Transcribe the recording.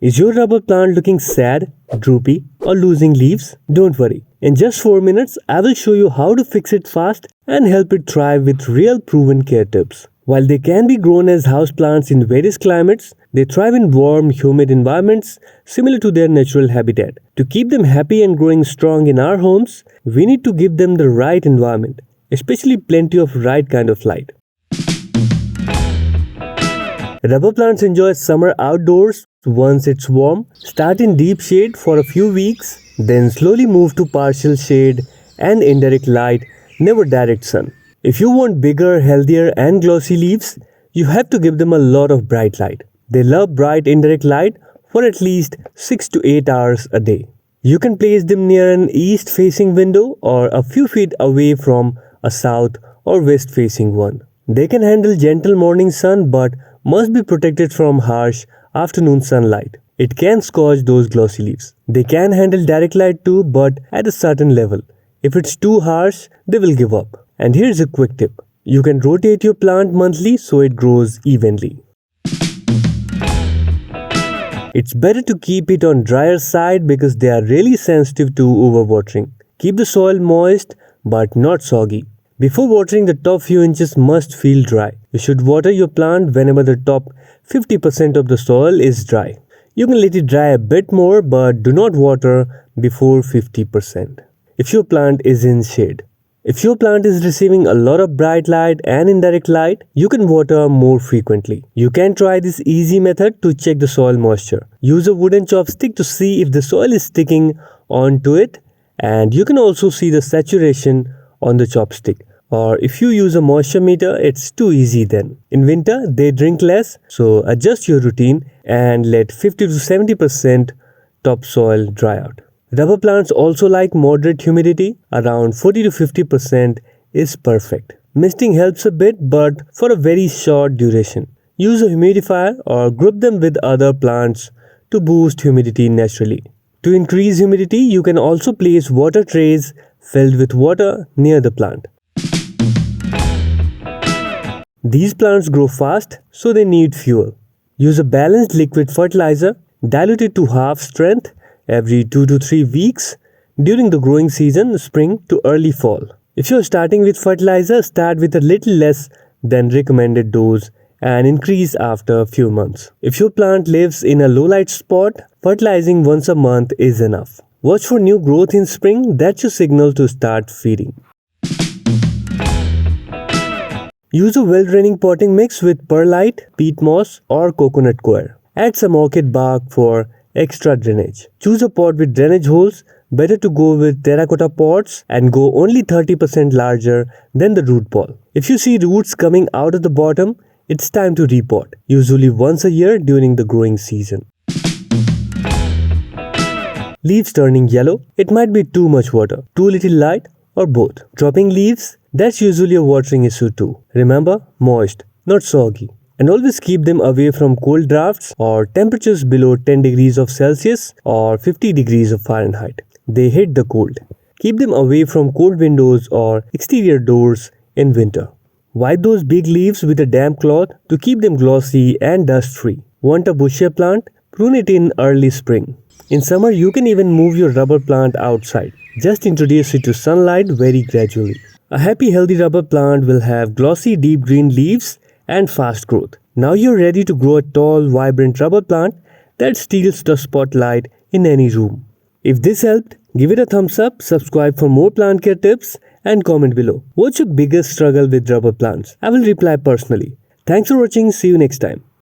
Is your rubber plant looking sad, droopy, or losing leaves? Don't worry. In just 4 minutes, I will show you how to fix it fast and help it thrive with real proven care tips. While they can be grown as houseplants in various climates, they thrive in warm, humid environments similar to their natural habitat. To keep them happy and growing strong in our homes, we need to give them the right environment, especially plenty of right kind of light. Rubber plants enjoy summer outdoors once it's warm. Start in deep shade for a few weeks, then slowly move to partial shade and indirect light, never direct sun. If you want bigger, healthier and glossy leaves, you have to give them a lot of bright light. They love bright indirect light for at least 6 to 8 hours a day. You can place them near an east facing window or a few feet away from a south or west facing one. They can handle gentle morning sun but must be protected from harsh afternoon sunlight. It can scorch those glossy leaves. They can handle direct light too, but at a certain level. If it's too harsh, they will give up. And here's a quick tip. You can rotate your plant monthly so it grows evenly. It's better to keep it on drier side because they are really sensitive to overwatering. Keep the soil moist but not soggy. Before watering, the top few inches must feel dry. You should water your plant whenever the top 50% of the soil is dry. You can let it dry a bit more but do not water before 50%. If your plant is in shade. If your plant is receiving a lot of bright light and indirect light, you can water more frequently. You can try this easy method to check the soil moisture. Use a wooden chopstick to see if the soil is sticking onto it, and you can also see the saturation on the chopstick. Or if you use a moisture meter, it's too easy then. In winter, they drink less, so adjust your routine and let 50 to 70% topsoil dry out. Rubber plants also like moderate humidity. Around 40 to 50% is perfect. Misting helps a bit, but for a very short duration. Use a humidifier or group them with other plants to boost humidity naturally. To increase humidity, you can also place water trays filled with water near the plant. These plants grow fast, so they need fuel. Use a balanced liquid fertilizer, diluted to half strength every 2 to 3 weeks during the growing season, spring to early fall. If you're starting with fertilizer, start with a little less than recommended dose and increase after a few months. If your plant lives in a low light spot, fertilizing once a month is enough. Watch for new growth in spring, that's your signal to start feeding. Use a well-draining potting mix with perlite, peat moss or coconut coir. Add some orchid bark for extra drainage. Choose a pot with drainage holes. Better to go with terracotta pots and go only 30% larger than the root ball. If you see roots coming out of the bottom, it's time to repot, usually once a year during the growing season. Leaves turning yellow. It might be too much water, too little light, or both. Dropping leaves, that's usually a watering issue too. Remember, moist, not soggy. And always keep them away from cold drafts or temperatures below 10 degrees of Celsius or 50 degrees of Fahrenheit. They hate the cold. Keep them away from cold windows or exterior doors in winter. Wipe those big leaves with a damp cloth to keep them glossy and dust-free. Want a bushier plant? Prune it in early spring. In summer, you can even move your rubber plant outside. Just introduce it to sunlight very gradually. A happy, healthy rubber plant will have glossy, deep green leaves and fast growth. Now you're ready to grow a tall, vibrant rubber plant that steals the spotlight in any room. If this helped, give it a thumbs up, subscribe for more plant care tips, and comment below. What's your biggest struggle with rubber plants? I will reply personally. Thanks for watching. See you next time.